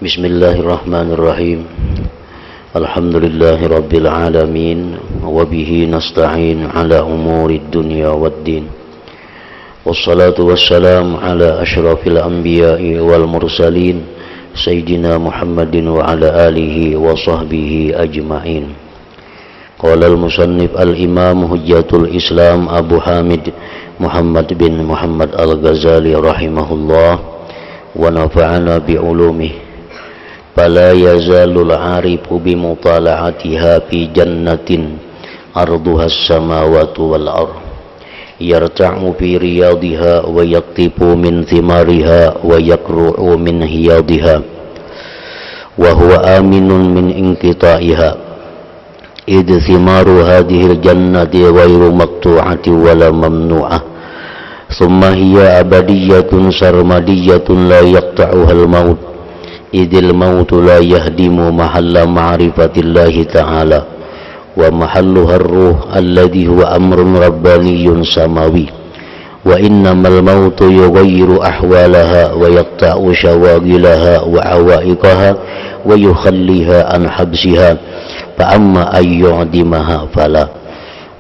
Bismillahirrahmanirrahim. Alhamdulillahi rabbil alamin. Wabihi nasta'in ala umurid dunya waddin. Wassalatu wassalamu ala ashrafil anbiya'i wal mursalin Sayyidina Muhammadin wa ala alihi wa sahbihi ajma'in. Qala al-musannif al-imam hujjatul islam Abu Hamid Muhammad bin Muhammad al-Ghazali rahimahullah wa nafa'ana bi'ulumih. Fala yazalul arifu bimutala'atiha fi jannatin arduha as-samawati wal ardh yarta'u fi riyadiha wa yaktifu min thimariha wa yakru'u min hiyadiha wa huwa aminun min inqita'iha idh thimaru hadhihi al-jannati ghairu maqtu'ati wala mamnu'ah thumma hiya abadiyyatun sarmadiyyatun la yaqta'uha al-maut idil mautu la yahdimu mahalla ma'rifatillahi ta'ala wa mahalluha ar-ruh alladhi huwa amrun rabbaniyyun samawi wa innamal mautu yughayyiru ahwalaha wa yaqta'u shawagilaha wa awaiqaha wa yukhalliha an habsiha fa amma ayyu'dimaha fala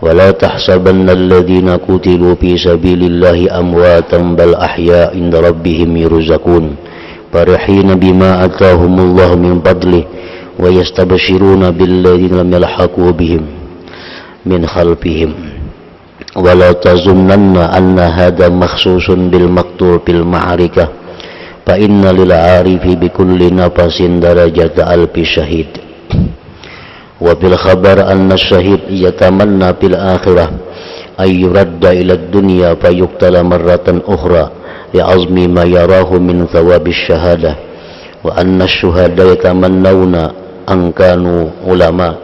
wa la tahsabanna alladhina qutilu fi sabilillahi amwatan bal ahya inda rabbihim yurzaqun farihina bima atahumullahu min fadlih wa yastabshiruna billadhina lam yalhaqu bihim min khalfihim wa la tazunnanna anna hadha makhsusun bil maqtul fil ma'arikah fa inna lil arifi bi kulli nafasin darajata alfi syahid wa bil khabar anna syahid yatamanna fil akhirah ay yuradda ila ad-dunya fa yuqtala marratan ukhra li'azmi ma yarahu min thawabis syahadah wa anna syuhada yatamannawna an kanu ulama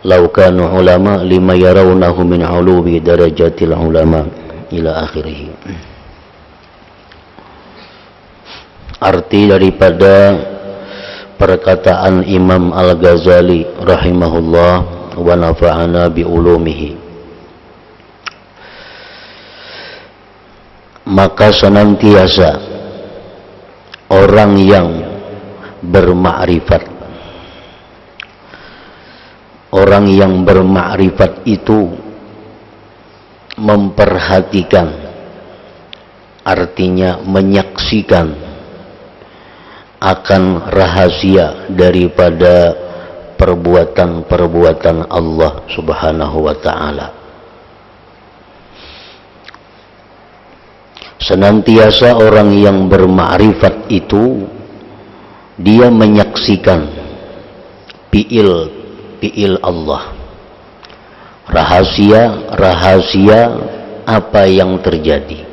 law kanu ulama lima yarawnahu min uluwi darajatil ulama ila akhirih. Arti daripada perkataan Imam Al-Ghazali rahimahullah wa nafa'ana bi ulumihi, maka senantiasa orang yang bermakrifat, orang yang bermakrifat itu memperhatikan, artinya menyaksikan akan rahasia daripada perbuatan-perbuatan Allah Subhanahu wa ta'ala. Senantiasa orang yang bermakrifat itu dia menyaksikan fi'il Allah, rahasia apa yang terjadi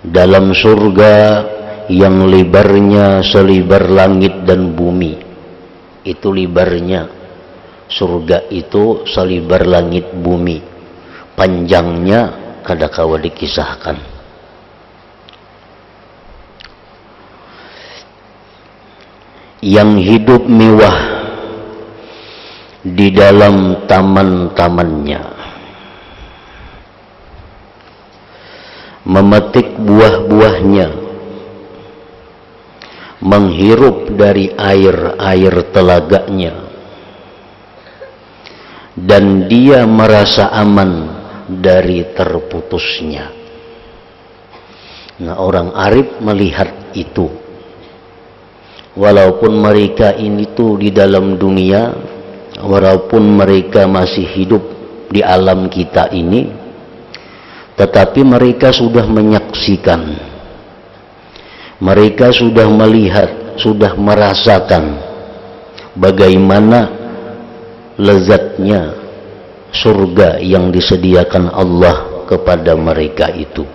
dalam surga yang lebarnya selebar langit dan bumi. Itu lebarnya surga itu selebar langit bumi, panjangnya kadakawa dikisahkan. Yang hidup mewah di dalam taman-tamannya, memetik buah-buahnya, menghirup dari air-air telaganya, dan dia merasa aman dari terputusnya. Nah, orang arif melihat itu, walaupun mereka ini tuh di dalam dunia, walaupun mereka masih hidup di alam kita ini, tetapi mereka sudah menyaksikan, mereka sudah melihat, sudah merasakan bagaimana lezatnya surga yang disediakan Allah kepada mereka itu.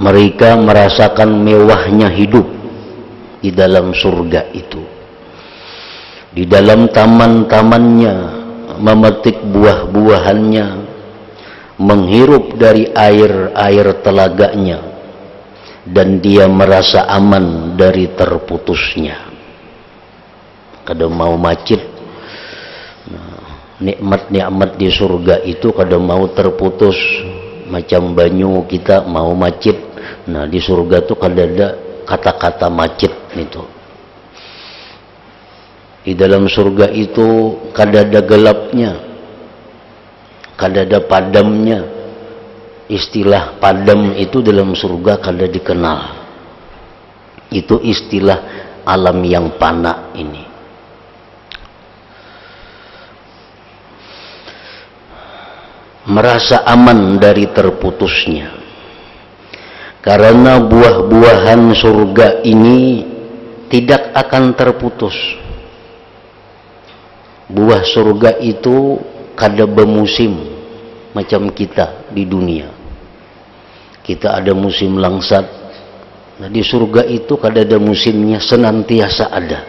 Mereka merasakan mewahnya hidup di dalam surga itu, di dalam taman-tamannya, memetik buah-buahannya, menghirup dari air-air telaganya, dan dia merasa aman dari terputusnya. Kada mau macet, nikmat-nikmat di surga itu kada mau terputus. Macam banyu kita mau macet, nah di surga tuh kada ada kata-kata macet itu. Di dalam surga itu kadada gelapnya, kadada padamnya. Istilah padam itu dalam surga kada dikenal. Itu istilah alam yang fana ini. Merasa aman dari terputusnya. Karena buah-buahan surga ini tidak akan terputus. Buah surga itu kada bermusim macam kita di dunia. Kita ada musim langsat. Nah, di surga itu kada ada musimnya, senantiasa ada.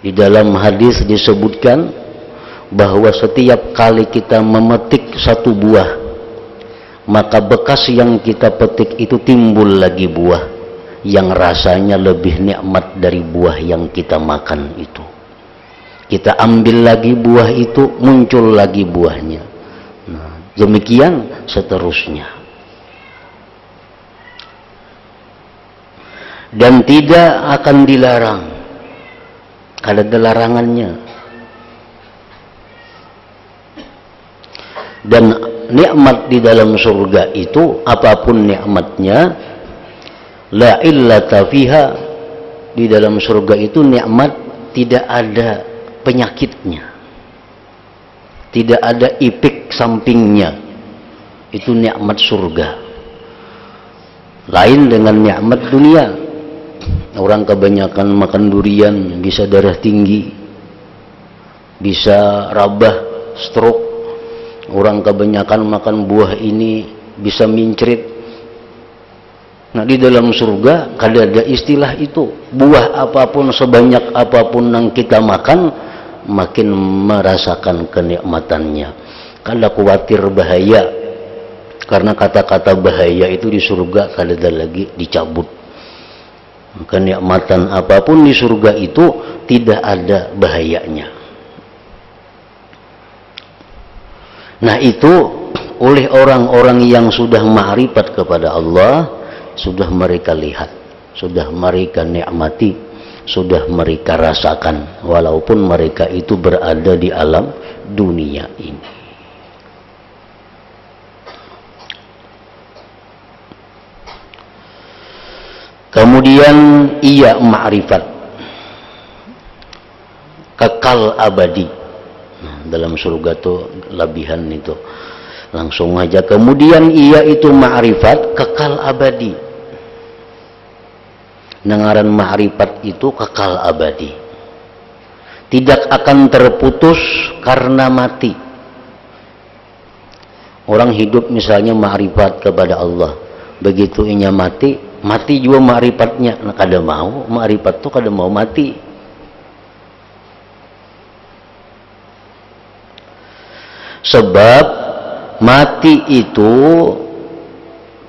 Di dalam hadis disebutkan bahwa setiap kali kita memetik satu buah, maka bekas yang kita petik itu timbul lagi buah yang rasanya lebih nikmat dari buah yang kita makan itu. Kita ambil lagi buah itu, muncul lagi buahnya. Nah, demikian seterusnya. Dan tidak akan dilarang. Ada larangannya. Dan nikmat di dalam surga itu, apapun nikmatnya, la illata fiha, di dalam surga itu nikmat tidak ada penyakitnya, tidak ada efek sampingnya. Itu nikmat surga. Lain dengan nikmat dunia. Orang kebanyakan makan durian bisa darah tinggi, bisa rabah, stroke. Orang kebanyakan makan buah ini bisa mincrit. Nah, di dalam surga kada ada istilah itu. Buah apapun, sebanyak apapun yang kita makan, makin merasakan kenikmatannya. Kada khawatir bahaya, karena kata-kata bahaya itu di surga kada ada lagi, dicabut. Kenikmatan apapun di surga itu tidak ada bahayanya. Nah, itu oleh orang-orang yang sudah ma'rifat kepada Allah, sudah mereka lihat, sudah mereka nikmati, sudah mereka rasakan, walaupun mereka itu berada di alam dunia ini. Kemudian ia ma'rifat kekal abadi. Nah, dalam surga tuh lebihan itu. Langsung aja. Kemudian ia itu ma'rifat kekal abadi. Nengaran ma'rifat itu kekal abadi. Tidak akan terputus karena mati. Orang hidup misalnya ma'rifat kepada Allah. Begitu inya mati, mati juga ma'rifatnya. Nah, kada mau, ma'rifat tuh kada mau mati. Sebab mati itu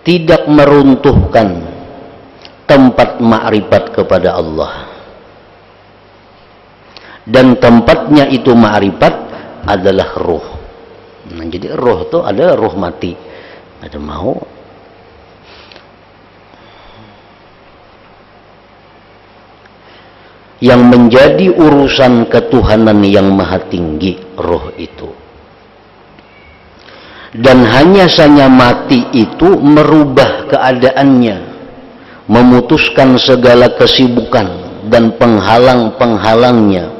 tidak meruntuhkan tempat ma'rifat kepada Allah. Dan tempatnya itu ma'rifat adalah ruh. Nah, jadi ruh itu adalah ruh mati. Ada mau. Yang menjadi urusan ketuhanan yang maha tinggi, ruh itu. Dan hanya saja mati itu merubah keadaannya, memutuskan segala kesibukan dan penghalang-penghalangnya,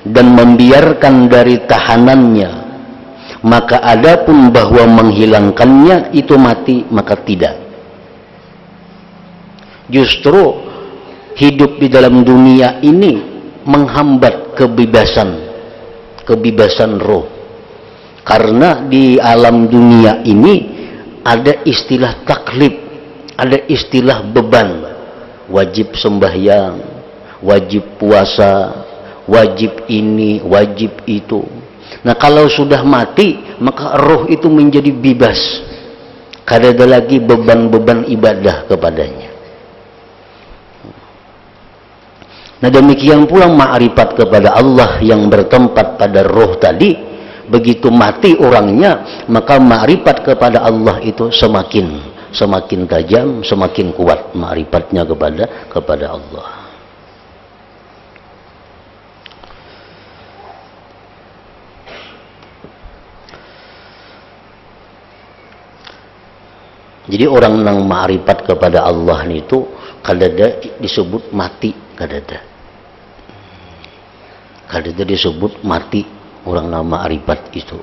dan membiarkan dari tahanannya. Maka adapun bahwa menghilangkannya itu mati, maka tidak. Justru hidup di dalam dunia ini menghambat kebebasan roh. Karena di alam dunia ini ada istilah taklif, ada istilah beban. Wajib sembahyang, wajib puasa, wajib ini, wajib itu. Nah, kalau sudah mati, maka roh itu menjadi bebas. Kada ada lagi beban-beban ibadah kepadanya. Nah, demikian pula ma'rifat kepada Allah yang bertempat pada roh tadi. Begitu mati orangnya, maka ma'rifat kepada Allah itu semakin semakin tajam, semakin kuat ma'rifatnya kepada Allah. Jadi orang nang ma'rifat kepada Allah itu kadada disebut mati, kadada disebut mati orang nang ma'rifat itu.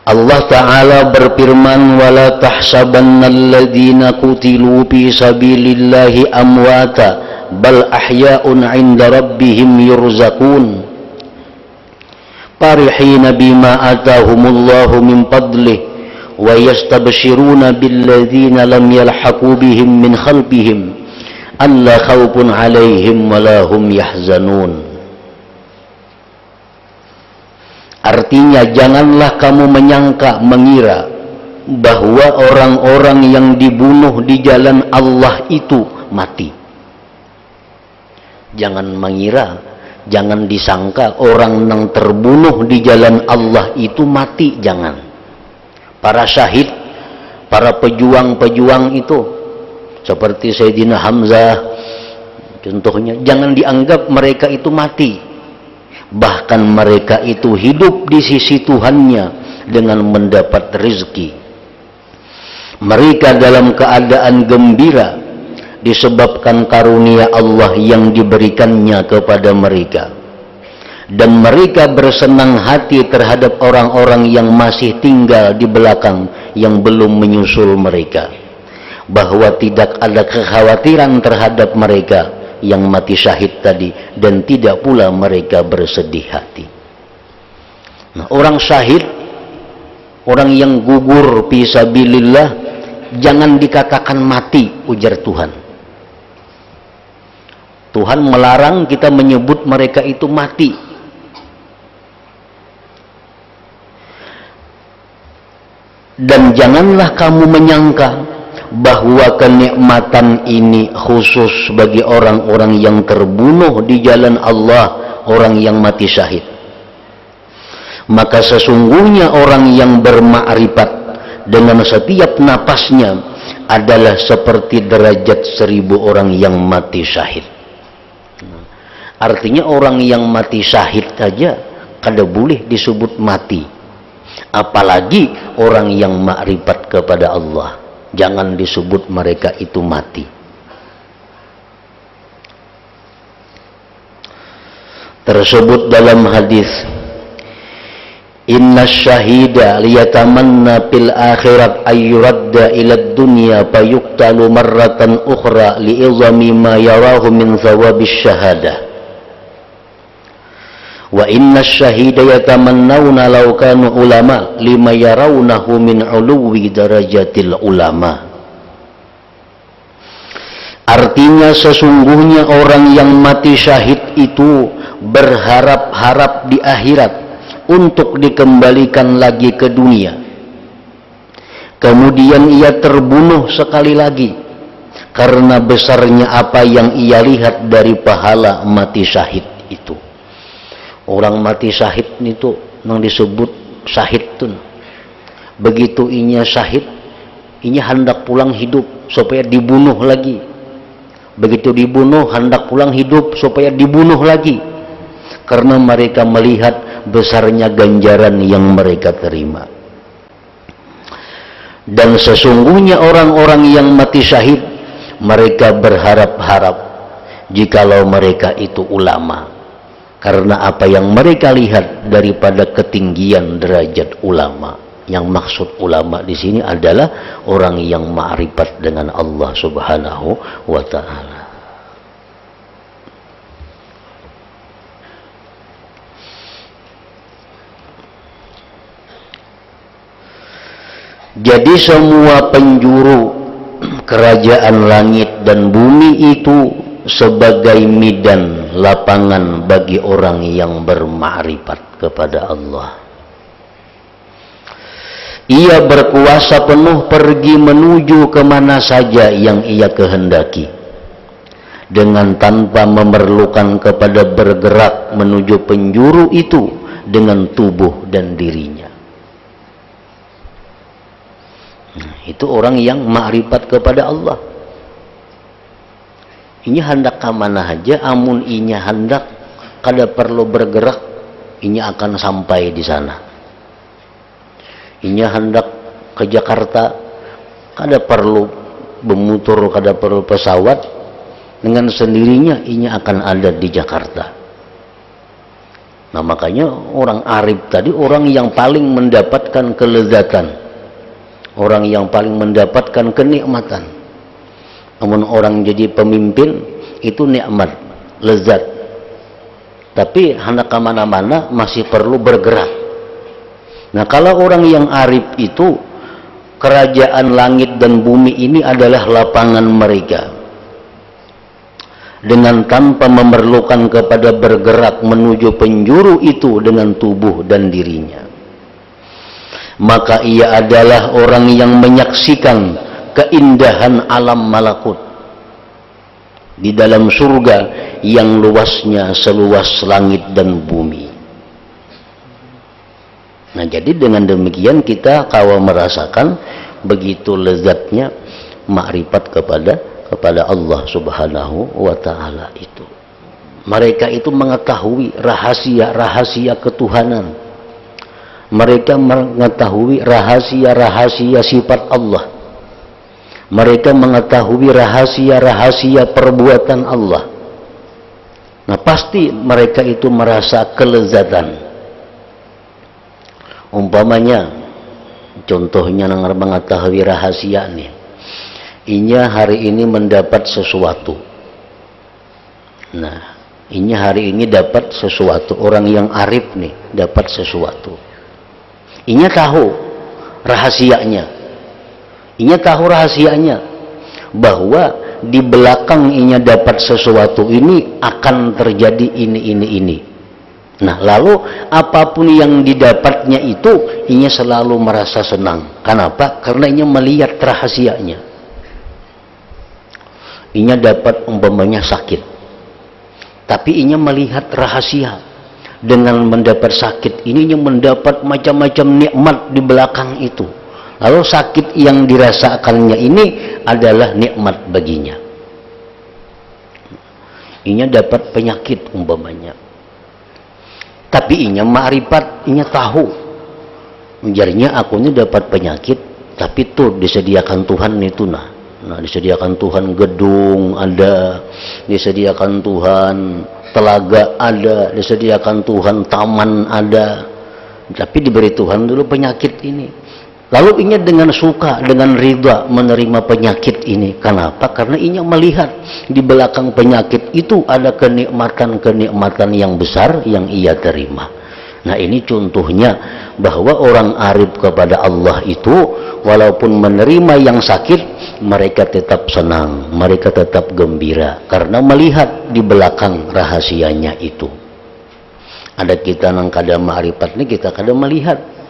Allah Ta'ala berfirman, wala tahsabannalladzina qutilu fi sabilillahi amwata bal ahya'un 'inda rabbihim yurzaqun farihina bima atahumullahu min fadlih wa yastabshiruna billadzina lam yalhaqu bihim min khalfihim alla khawfun 'alaihim wa la hum yahzanun. Artinya janganlah kamu menyangka, mengira bahwa orang-orang yang dibunuh di jalan Allah itu mati. Jangan mengira, jangan disangka orang yang terbunuh di jalan Allah itu mati, jangan. Para syahid, para pejuang-pejuang itu seperti Sayyidina Hamzah contohnya, jangan dianggap mereka itu mati. Bahkan mereka itu hidup di sisi Tuhannya dengan mendapat rezeki. Mereka dalam keadaan gembira disebabkan karunia Allah yang diberikannya kepada mereka. Dan mereka bersenang hati terhadap orang-orang yang masih tinggal di belakang yang belum menyusul mereka, bahwa tidak ada kekhawatiran terhadap mereka yang mati syahid tadi, dan tidak pula mereka bersedih hati. Nah, orang syahid, orang yang gugur fi sabilillah, jangan dikatakan mati, ujar Tuhan. Tuhan melarang kita menyebut mereka itu mati. Dan janganlah kamu menyangka bahwa kenikmatan ini khusus bagi orang-orang yang terbunuh di jalan Allah, orang yang mati syahid. Maka sesungguhnya orang yang bermakrifat dengan setiap napasnya adalah seperti derajat 1000 orang yang mati syahid. Artinya orang yang mati syahid saja kada boleh disebut mati, apalagi orang yang makrifat kepada Allah. Jangan disebut mereka itu mati. Tersebut dalam hadis, inna syahida liyatamanna fil akhirat ayyuradda ila dunya fayuqtalu marratan ukhra li'izami ma yarahu min thawabis syahadah. Wa inna syahida yatamannawna law kanu ulama lima yarawnahu min uluwi darajatil ulama. Artinya sesungguhnya orang yang mati syahid itu berharap-harap di akhirat untuk dikembalikan lagi ke dunia. Kemudian ia terbunuh sekali lagi karena besarnya apa yang ia lihat dari pahala mati syahid itu. Orang mati syahid itu yang disebut syahid tuh. Begitu inya syahid, inya hendak pulang hidup supaya dibunuh lagi. Begitu dibunuh hendak pulang hidup supaya dibunuh lagi. Karena mereka melihat besarnya ganjaran yang mereka terima. Dan sesungguhnya orang-orang yang mati syahid, mereka berharap-harap jikalau mereka itu ulama. Karena apa yang mereka lihat daripada ketinggian derajat ulama. Yang maksud ulama di sini adalah orang yang ma'rifat dengan Allah Subhanahu wa ta'ala. Jadi semua penjuru kerajaan langit dan bumi itu sebagai medan lapangan bagi orang yang bermakrifat kepada Allah. Ia berkuasa penuh pergi menuju kemana saja yang ia kehendaki, dengan tanpa memerlukan kepada bergerak menuju penjuru itu dengan tubuh dan dirinya. Nah, itu orang yang ma'rifat kepada Allah. Inya hendak ke mana aja, amun inya hendak kada perlu bergerak, inya akan sampai di sana. Inya hendak ke Jakarta, kada perlu bermutur, kada perlu pesawat, dengan sendirinya inya akan ada di Jakarta. Nah, makanya orang arif tadi orang yang paling mendapatkan kelezatan, orang yang paling mendapatkan kenikmatan. Namun orang jadi pemimpin itu nikmat, lezat, tapi hendak kemana-mana masih perlu bergerak. Nah, kalau orang yang arif itu, kerajaan langit dan bumi ini adalah lapangan mereka, dengan tanpa memerlukan kepada bergerak menuju penjuru itu dengan tubuh dan dirinya. Maka ia adalah orang yang menyaksikan keindahan alam malakut di dalam surga yang luasnya seluas langit dan bumi. Nah, jadi dengan demikian kita kawa merasakan begitu lezatnya makrifat kepada Allah Subhanahu wa ta'ala itu. Mereka itu mengetahui rahasia-rahasia ketuhanan. Mereka mengetahui rahasia-rahasia sifat Allah. Mereka mengetahui rahasia-rahasia perbuatan Allah. Nah, pasti mereka itu merasa kelezatan. Umpamanya, contohnya yang mengetahui rahasia nih, inya hari ini mendapat sesuatu. Nah, inya hari ini dapat sesuatu. Orang yang arif nih dapat sesuatu. Inya tahu rahasianya. Inya tahu rahasianya bahwa di belakang inya dapat sesuatu ini akan terjadi ini. Nah, lalu apapun yang didapatnya itu inya selalu merasa senang. Kenapa? Karena inya melihat rahasianya. Inya dapat umpamanya sakit, tapi inya melihat rahasia. Dengan mendapat sakit ini inya mendapat macam-macam nikmat di belakang itu. Lalu sakit yang dirasakannya ini adalah nikmat baginya. Inya dapat penyakit umpamanya, tapi inya ma'rifat, inya tahu. Jadinya aku ini dapat penyakit, tapi tuh disediakan Tuhan itu nah. Nah, disediakan Tuhan gedung ada, disediakan Tuhan telaga ada, disediakan Tuhan taman ada. Tapi diberi Tuhan dulu penyakit ini. Lalu inya dengan suka, dengan ridha menerima penyakit ini. Kenapa? Karena inya melihat di belakang penyakit itu ada kenikmatan-kenikmatan yang besar yang ia terima. Nah, ini contohnya bahwa orang arif kepada Allah itu walaupun menerima yang sakit, mereka tetap senang, mereka tetap gembira karena melihat di belakang rahasianya itu. Ada kita nang kada ma'rifat nih, kita kada melihat.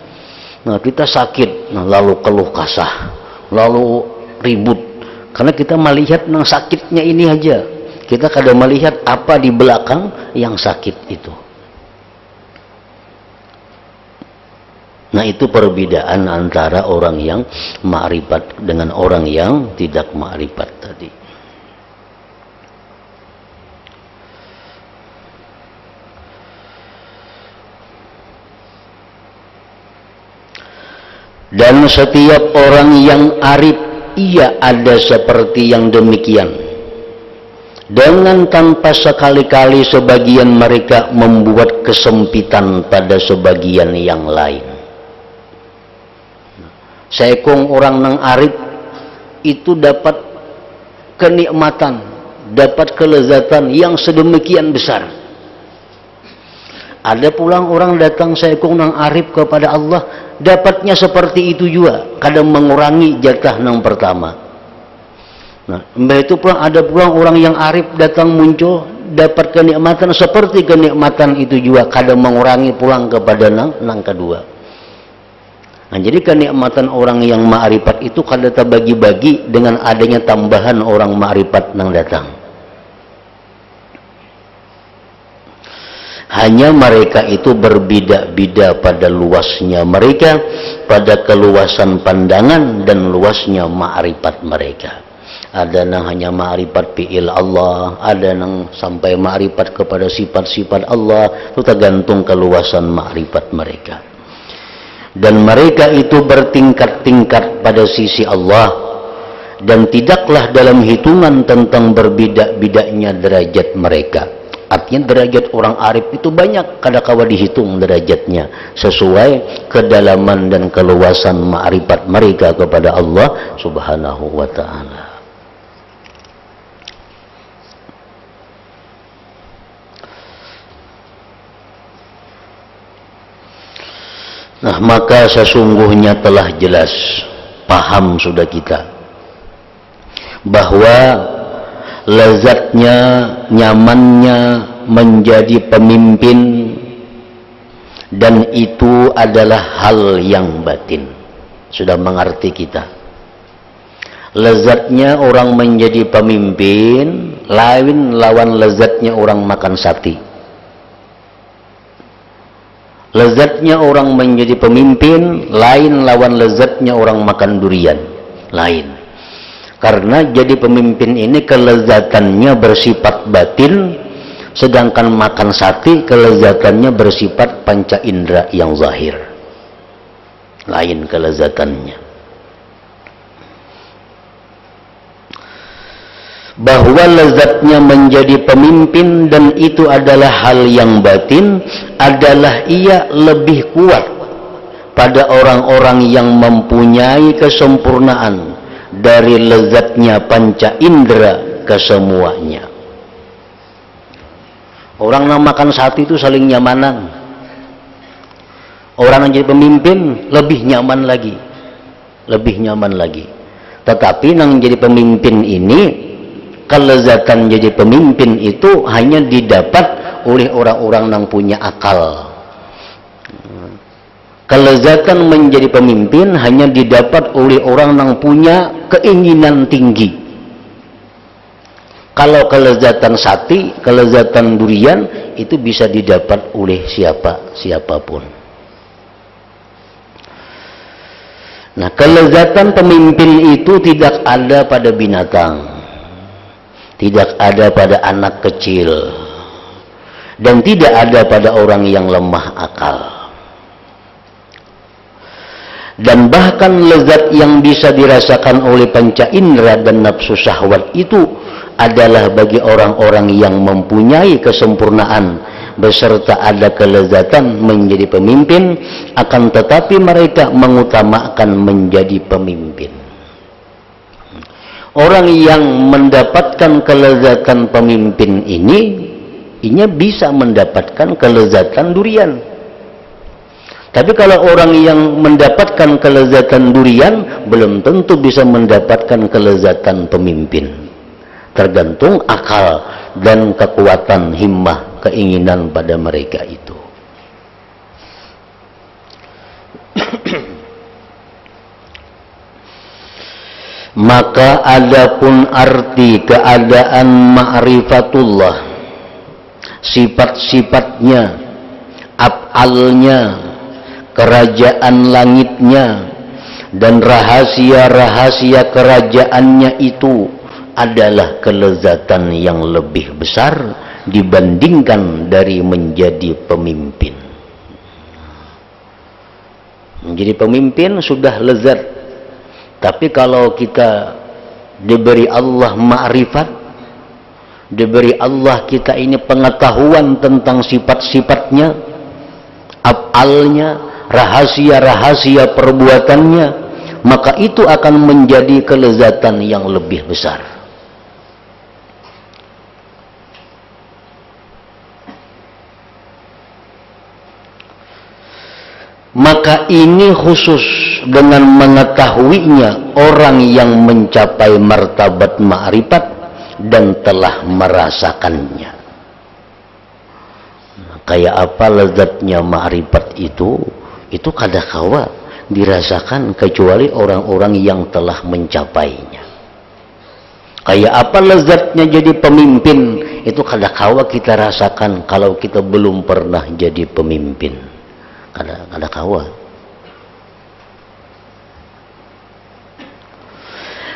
Nah, kita sakit, nah, lalu keluh kasah, lalu ribut, karena kita melihat nang sakitnya ini aja. Kita kada melihat apa di belakang yang sakit itu. Nah, itu perbedaan antara orang yang ma'rifat dengan orang yang tidak ma'rifat tadi. Dan setiap orang yang arif, ia ada seperti yang demikian. Dengan tanpa sekali-kali sebagian mereka membuat kesempitan pada sebagian yang lain. Seekong orang nang arif itu dapat kenikmatan, dapat kelezatan yang sedemikian besar. Ada pulang orang datang seekong nang arif kepada Allah, dapatnya seperti itu juga, kadang mengurangi jatah nang pertama. Nah, itu pulang ada pulang orang yang arif datang muncul, dapat kenikmatan seperti kenikmatan itu juga, kadang mengurangi pulang kepada nang kedua. Nah, jadi kenikmatan orang yang ma'rifat itu kada terbagi-bagi dengan adanya tambahan orang ma'rifat nang datang. Hanya mereka itu berbeda-beda pada luasnya mereka, pada keluasan pandangan dan luasnya ma'rifat mereka. Ada yang hanya ma'rifat fi'il Allah, ada yang sampai ma'rifat kepada sifat-sifat Allah. Itu tergantung keluasan ma'rifat mereka. Dan mereka itu bertingkat-tingkat pada sisi Allah, dan tidaklah dalam hitungan tentang berbeda-bedanya derajat mereka. Artinya derajat orang arif itu banyak, kadang-kala dihitung derajatnya sesuai kedalaman dan keluasan ma'rifat mereka kepada Allah Subhanahu wa ta'ala. Nah, maka sesungguhnya telah jelas, paham sudah kita, bahwa lezatnya, nyamannya menjadi pemimpin, dan itu adalah hal yang batin. Sudah mengerti kita. Lezatnya orang menjadi pemimpin lain lawan lezatnya orang makan sate. Lezatnya orang menjadi pemimpin lain lawan lezatnya orang makan durian. Lain. Karena jadi pemimpin ini kelezatannya bersifat batin, sedangkan makan sate kelezatannya bersifat panca indera yang zahir. Lain kelezatannya. Bahwa lezatnya menjadi pemimpin dan itu adalah hal yang batin, adalah ia lebih kuat pada orang-orang yang mempunyai kesempurnaan dari lezatnya panca indera kesemuanya. Orang yang makan sate itu saling nyamanan. Orang yang jadi pemimpin lebih nyaman lagi. Lebih nyaman lagi. Tetapi yang jadi pemimpin ini, kelezatan jadi pemimpin itu hanya didapat oleh orang-orang yang punya akal. Kelezatan menjadi pemimpin hanya didapat oleh orang yang punya keinginan tinggi. Kalau kelezatan sate, kelezatan durian itu bisa didapat oleh siapapun. Nah, kelezatan pemimpin itu tidak ada pada binatang, tidak ada pada anak kecil, dan tidak ada pada orang yang lemah akal. Dan bahkan lezat yang bisa dirasakan oleh panca indera dan nafsu syahwat itu adalah bagi orang-orang yang mempunyai kesempurnaan beserta ada kelezatan menjadi pemimpin, akan tetapi mereka mengutamakan menjadi pemimpin. Orang yang mendapatkan kelezatan pemimpin ini bisa mendapatkan kelezatan durian. Tapi kalau orang yang mendapatkan kelezatan durian, belum tentu bisa mendapatkan kelezatan pemimpin. Tergantung akal dan kekuatan himmah, keinginan pada mereka itu. Maka adapun arti keadaan ma'rifatullah, sifat-sifatnya, af'alnya, kerajaan langitnya, dan rahasia-rahasia kerajaannya itu adalah kelezatan yang lebih besar dibandingkan dari menjadi pemimpin. Menjadi pemimpin sudah lezat. Tapi kalau kita diberi Allah ma'rifat, diberi Allah kita ini pengetahuan tentang sifat-sifatnya, af'alnya, rahasia-rahasia perbuatannya, maka itu akan menjadi kelezatan yang lebih besar. Maka ini khusus dengan mengetahuinya orang yang mencapai martabat ma'rifat dan telah merasakannya. Kayak apa lezatnya ma'rifat itu kadangkala dirasakan kecuali orang-orang yang telah mencapainya. Kayak apa lezatnya jadi pemimpin, itu kadakawa kita rasakan kalau kita belum pernah jadi pemimpin. Kadakawa.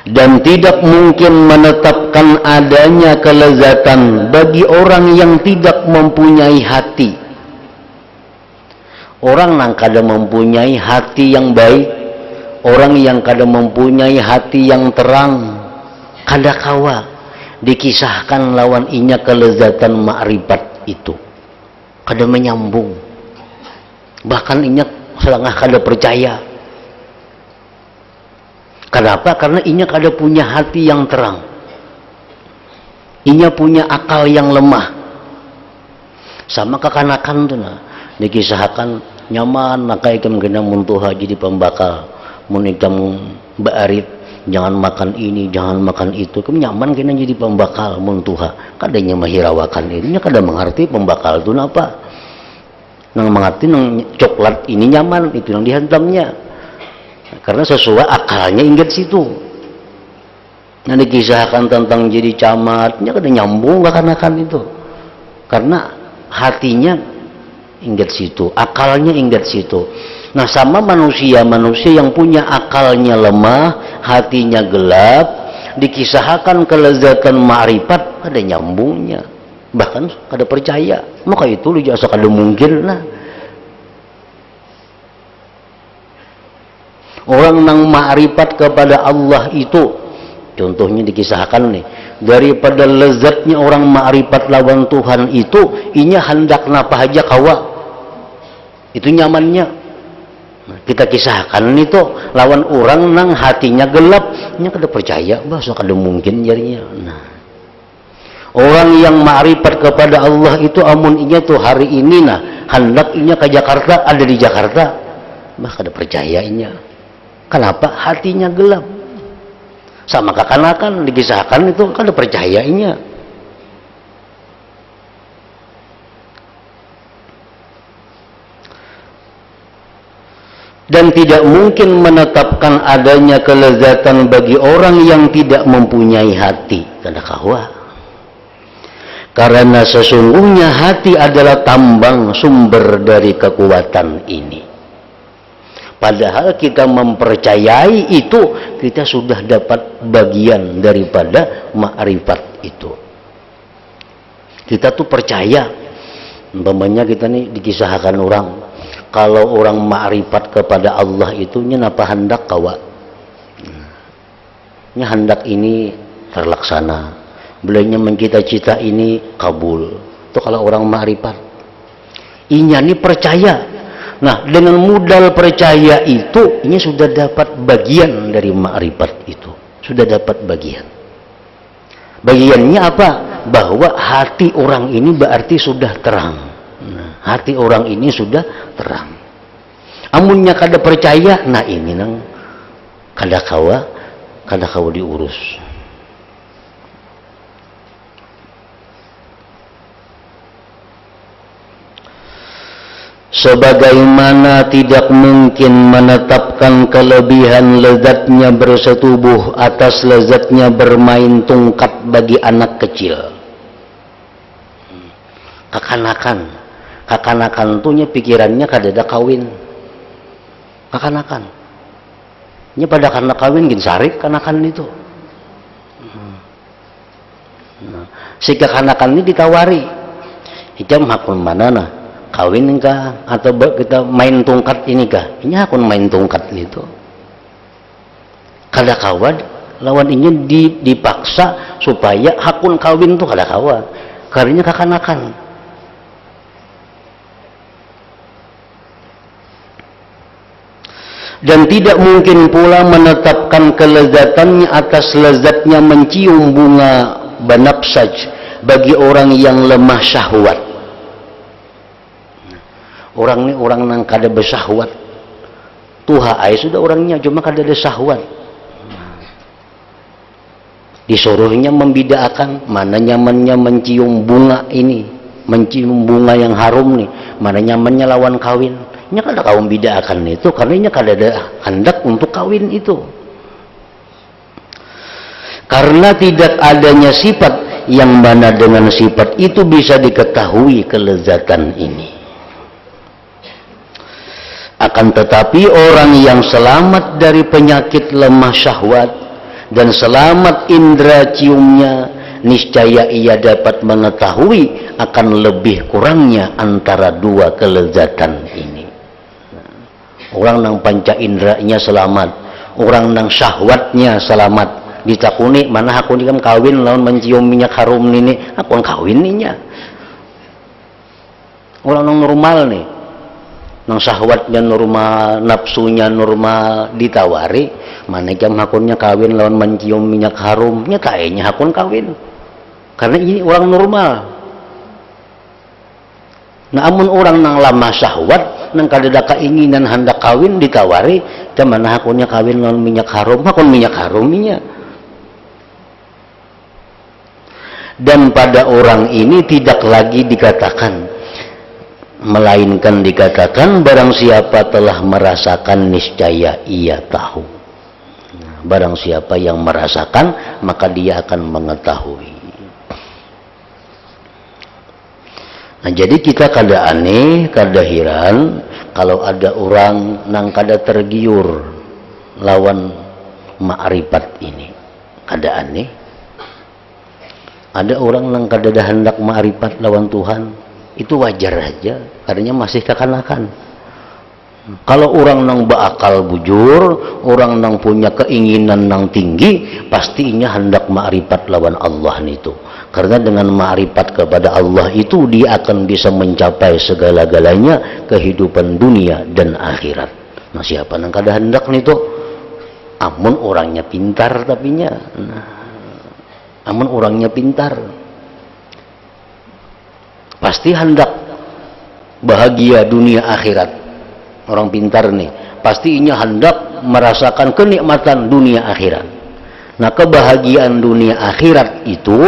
Dan tidak mungkin menetapkan adanya kelezatan bagi orang yang tidak mempunyai hati. Orang yang kada mempunyai hati yang baik, orang yang kada mempunyai hati yang terang, kadakawa dikisahkan lawan inya kelezatan ma'rifat itu kada menyambung, bahkan inya selangah kada percaya. Kenapa? Karena inya kada punya hati yang terang, inya punya akal yang lemah. Sama kekanakan tuh nah dikisahkan nyaman maka ikam kena muntuha jadi pembakal, mun ikam baarit jangan makan ini, jangan makan itu, kamu nyaman kena jadi pembakal muntuha. Kadanya mahirawakan ini, kada mengerti pembakal itu apa. Nang mengerti nang coklat ini nyaman, itu yang dihantamnya. Karena sesuai akalnya ingat situ. Nah dikisahkan tentang jadi camatnya kada nyambung kekanakan itu. Karena hatinya ingat situ, akalnya ingat situ. Nah sama manusia yang punya akalnya lemah, hatinya gelap, dikisahkan kelezatan ma'rifat ada nyambungnya, bahkan kada percaya. Maka itu lu jasa kada mungkin lah. Orang nang ma'rifat kepada Allah itu, contohnya dikisahkan nih, daripada lezatnya orang ma'rifat lawan Tuhan itu, inya hendak napa aja kawa, itu nyamannya. Nah, kita kisahkan itu lawan orang nang hatinya gelap, nya kada percaya, bahasa kada mungkin jadinya. Nah, orang yang ma'rifat kepada Allah itu amun inya tuh hari ini nah hendak inya ke Jakarta, ada di Jakarta, bah kada percaya inya. Kenapa? Hatinya gelap. Sama kekanakan dikisahkan itu kada percaya inya. Dan tidak mungkin menetapkan adanya kelezatan bagi orang yang tidak mempunyai hati. Kadakawa. Karena sesungguhnya hati adalah tambang sumber dari kekuatan ini. Padahal kita mempercayai itu, kita sudah dapat bagian daripada ma'rifat itu. Kita tuh percaya, umpamanya kita nih dikisahkan orang, kalau orang ma'rifat kepada Allah itu napa hendak kawa, nya hendak ini terlaksana, belanya mencita-cita ini kabul. Itu kalau orang ma'rifat, inya nih percaya. Nah, dengan modal percaya itu, ini sudah dapat bagian dari ma'rifat itu. Sudah dapat bagian. Bagiannya apa? Bahwa hati orang ini berarti sudah terang. Nah, hati orang ini sudah terang. Amunnya kada percaya, nah ini nang kada kawa diurus. Sebagaimana tidak mungkin menetapkan kelebihan lezatnya bersetubuh atas lezatnya bermain tungkat bagi anak kecil. Kekanakan tuhnya pikirannya kada ada kawin. Kekanakan. Nya pada karena kawin gin sarik kanakan itu. Nah, si kekanakan ini ditawari. Ijam hakun mana nah? Kawin kah atau kita main tungkat ini kah? Ini hakun main tungkat itu. Kada kawan lawan ini dipaksa supaya hakun kawin tuh kada kawan. Karena kekanakan. Dan tidak mungkin pula menetapkan kelezatannya atas lezatnya mencium bunga banafsaj bagi orang yang lemah syahwat. Orang ni orang nang kada bersahwat. Tuha ai sudah orangnya cuma kada ada syahwat. Disuruhnya membedakan mana nyamannya mencium bunga ini, mencium bunga yang harum nih, mana nyamannya lawan kawin. Nya kada kaum bedakan itu karena nya kada ada hendak untuk kawin itu. Karena tidak adanya sifat yang mana dengan sifat itu bisa diketahui kelezatan ini. Akan tetapi orang yang selamat dari penyakit lemah syahwat dan selamat indera ciumnya, niscaya ia dapat mengetahui akan lebih kurangnya antara dua kelezatan ini. Orang nang panca indranya selamat, orang nang syahwatnya selamat. Ditakuni mana aku ni kan kawin lawan mencium minyak harum ini, aku kawin ninya. Orang nang normal nih, nang syahwatnya normal, nafsunya normal, ditawari mana jam hakunnya kawin lawan mencium minyak harumnya, kayaknya hakun kawin karena ini orang normal. Namun orang nang lama syahwat, nang kadada keinginan hendak kawin, ditawari mana hakunnya kawin lawan minyak harum, hakun minyak haruminya. Dan pada orang ini tidak lagi dikatakan, melainkan dikatakan barang siapa telah merasakan niscaya ia tahu. Barang siapa yang merasakan maka dia akan mengetahui. Nah, jadi kita kada aneh, kada heran kalau ada orang nang kada tergiur lawan ma'rifat ini. Kada aneh. Ada orang nang kada ada hendak ma'rifat lawan Tuhan, itu wajar aja, karena masih kekanakan. Kalau orang nang berakal bujur, orang nang punya keinginan nang tinggi, pastinya hendak ma'rifat lawan Allah itu. Karena dengan ma'rifat kepada Allah itu dia akan bisa mencapai segala-galanya kehidupan dunia dan akhirat. Nah, siapa nang kada hendak nih tuh? Amun orangnya pintar tapinya. Nah, amun orangnya pintar, pasti hendak bahagia dunia akhirat. Orang pintar nih, pastinya hendak merasakan kenikmatan dunia akhirat. Nah, kebahagiaan dunia akhirat itu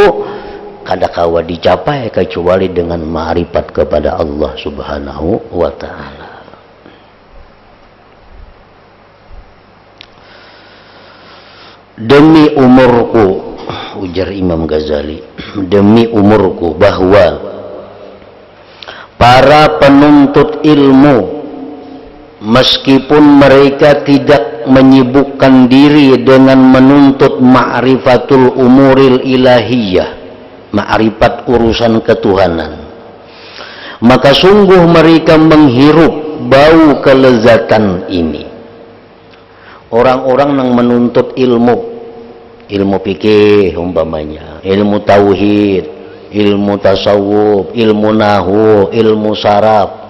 kada kawa dicapai kecuali dengan ma'rifat kepada Allah Subhanahu wa ta'ala. Demi umurku, ujar Imam Ghazali, demi umurku bahwa para penuntut ilmu meskipun mereka tidak menyibukkan diri dengan menuntut ma'rifatul umuril ilahiyah, ma'rifat urusan ketuhanan, maka sungguh mereka menghirup bau kelezatan ini. Orang-orang yang menuntut ilmu fikih umpamanya, ilmu tauhid, ilmu tasawuf, ilmu nahu, ilmu saraf.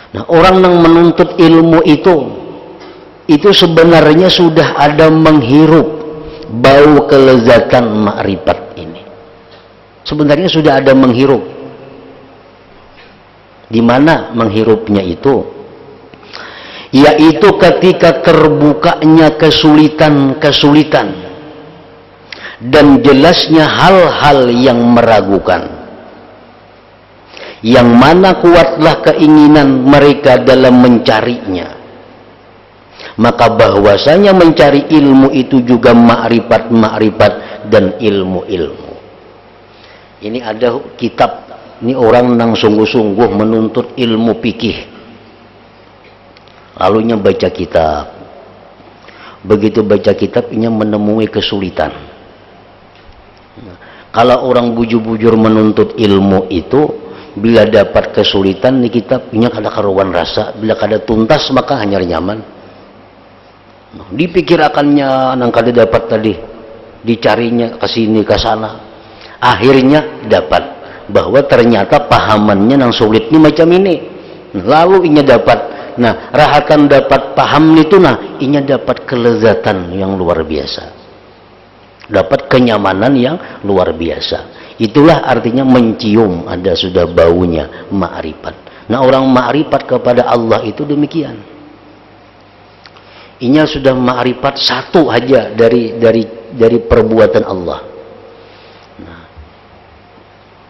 Nah, orang yang menuntut ilmu itu sebenarnya sudah ada menghirup bau kelezatan ma'rifat ini. Sebenarnya sudah ada menghirup. Di mana menghirupnya itu? Yaitu ketika terbukanya kesulitan-kesulitan dan jelasnya hal-hal yang meragukan, yang mana kuatlah keinginan mereka dalam mencarinya, maka bahwasanya mencari ilmu itu juga ma'rifat dan ilmu-ilmu. Ini ada kitab, ini orang nang sungguh-sungguh menuntut ilmu fikih, lalunya baca kitab. Begitu baca kitab, ia menemui kesulitan. Kalau orang bujur-bujur menuntut ilmu itu, bila dapat kesulitan di kitab, ia kada karuan rasa. Bila kada tuntas, maka hanya nyaman. Dipikirakannya nang kada dapat tadi, dicarinya ke sini ke sana, akhirnya dapat bahwa ternyata pahamannya nang sulit ini macam ini. Lalu inya dapat. Nah, rahatan dapat paham itu, nah, inya dapat kelezatan yang luar biasa, dapat kenyamanan yang luar biasa. Itulah artinya mencium, ada sudah baunya ma'rifat. Nah, orang ma'rifat kepada Allah itu demikian. Inya sudah ma'rifat satu aja dari perbuatan Allah. Nah,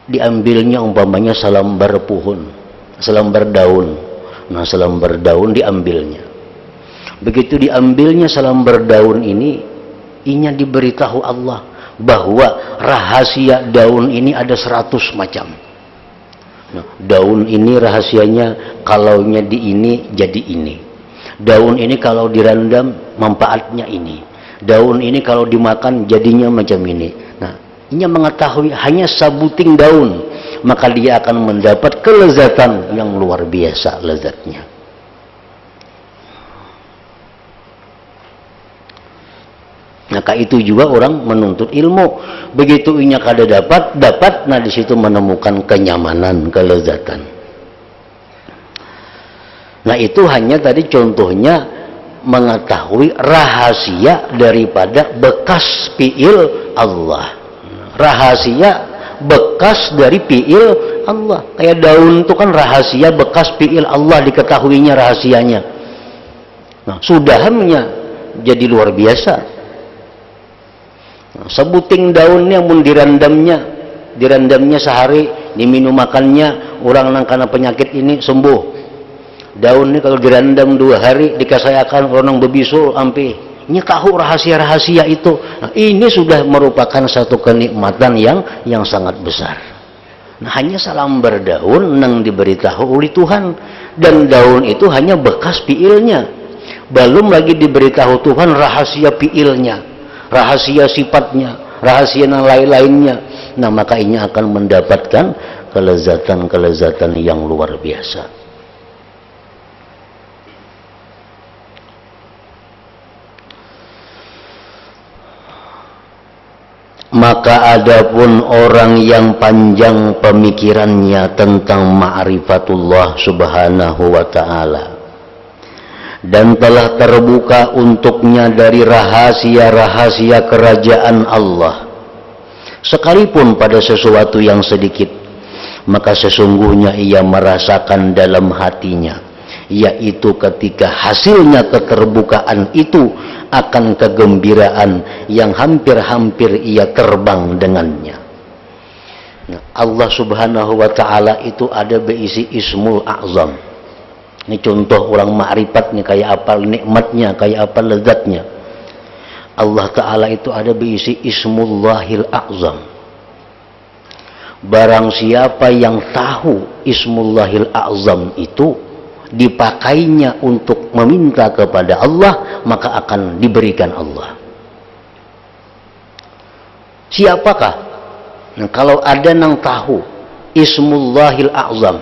diambilnya umpamanya selembar pohon, selembar daun. Nah, selembar daun diambilnya. Begitu diambilnya selembar daun ini, inya diberitahu Allah bahwa rahasia daun ini ada 100 macam. Nah, daun ini rahasianya kalaunya di ini jadi ini. Daun ini kalau direndam manfaatnya ini. Daun ini kalau dimakan jadinya macam ini. Nah, ini mengetahui hanya sabuting daun, maka dia akan mendapat kelezatan yang luar biasa lezatnya. Maka itu juga orang menuntut ilmu. Begitu inya kada dapat, nah di situ menemukan kenyamanan, kelezatan. Nah itu hanya tadi contohnya mengetahui rahasia daripada bekas fi'il Allah. Rahasia bekas dari fi'il Allah. Kayak daun itu kan rahasia bekas fi'il Allah, diketahuinya rahasianya. Nah, sudahannya jadi luar biasa. Sebuting daunnya mun direndamnya sehari, diminum makannya orang nang karena penyakit ini sembuh. Daun ini kalau direndam 2 hari dikasayakan orang bebisul ampe. Ini tahu rahasia-rahasia itu. Nah, ini sudah merupakan satu kenikmatan yang sangat besar. Nah, hanya salambar daun nang diberitahu oleh Tuhan, dan daun itu hanya bekas fiilnya. Belum lagi diberitahu Tuhan rahasia fiilnya, rahasia sifatnya, rahasia yang lain-lainnya. Nah, maka ini akan mendapatkan kelezatan-kelezatan yang luar biasa. Maka adapun orang yang panjang pemikirannya tentang ma'rifatullah subhanahu wa ta'ala dan telah terbuka untuknya dari rahasia-rahasia kerajaan Allah, sekalipun pada sesuatu yang sedikit, maka sesungguhnya ia merasakan dalam hatinya, yaitu ketika hasilnya keterbukaan itu akan kegembiraan yang hampir-hampir ia terbang dengannya. Nah, Allah subhanahu wa ta'ala itu ada berisi ismul a'zam. Ini contoh orang ma'rifatnya, kayak apa nikmatnya, kayak apa lezatnya. Allah ta'ala itu ada berisi ismullahil a'zam. Barang siapa yang tahu ismullahil a'zam itu dipakainya untuk meminta kepada Allah, maka akan diberikan Allah. Siapakah? Nah, kalau ada yang tahu ismullahil a'zam,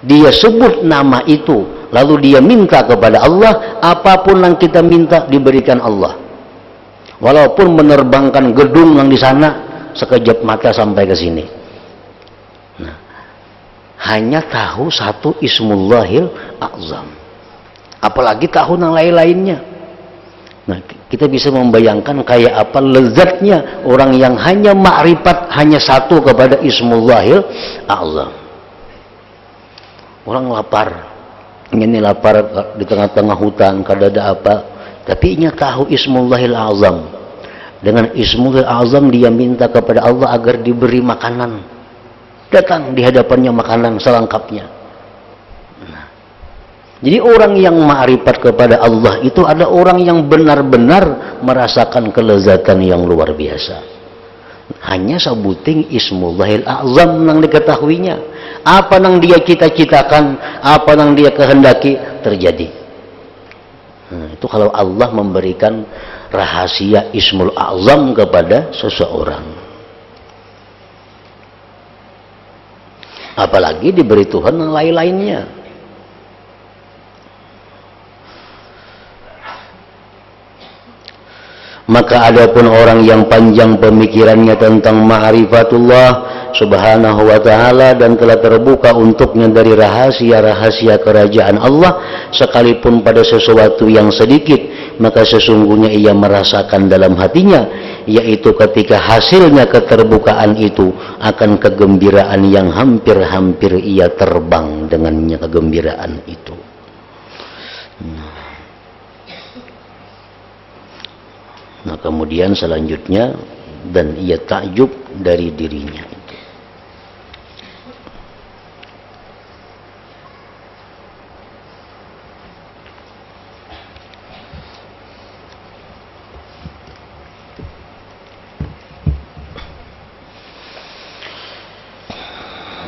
dia sebut nama itu, lalu dia minta kepada Allah, apapun yang kita minta diberikan Allah. Walaupun menerbangkan gedung yang di sana, sekejap mata sampai ke sini. Nah, hanya tahu satu ismullahil a'zam, apalagi tahu yang lain-lainnya. Nah, kita bisa membayangkan kayak apa lezatnya orang yang hanya ma'rifat, hanya satu kepada ismullahil a'zam. Orang lapar, ini lapar di tengah-tengah hutan, kada ada apa, tapi ia tahu ismullahil a'zam. Dengan ismullahil a'zam dia minta kepada Allah agar diberi makanan. Datang di hadapannya makanan selengkapnya. Nah, jadi orang yang ma'rifat kepada Allah itu ada orang yang benar-benar merasakan kelezatan yang luar biasa. Hanya sebuting ismullahil a'zam yang diketahuinya. Apa yang dia cita-citakan, apa yang dia kehendaki terjadi. Nah, itu kalau Allah memberikan rahasia ismul a'zam kepada seseorang. Apalagi diberi Tuhan yang lain-lainnya. Maka adapun orang yang panjang pemikirannya tentang ma'rifatullah subhanahu wa ta'ala dan telah terbuka untuknya dari rahasia-rahasia kerajaan Allah, sekalipun pada sesuatu yang sedikit, maka sesungguhnya ia merasakan dalam hatinya, yaitu ketika hasilnya keterbukaan itu akan kegembiraan yang hampir-hampir ia terbang dengannya, kegembiraan itu. Nah, kemudian selanjutnya, dan ia takjub dari dirinya itu.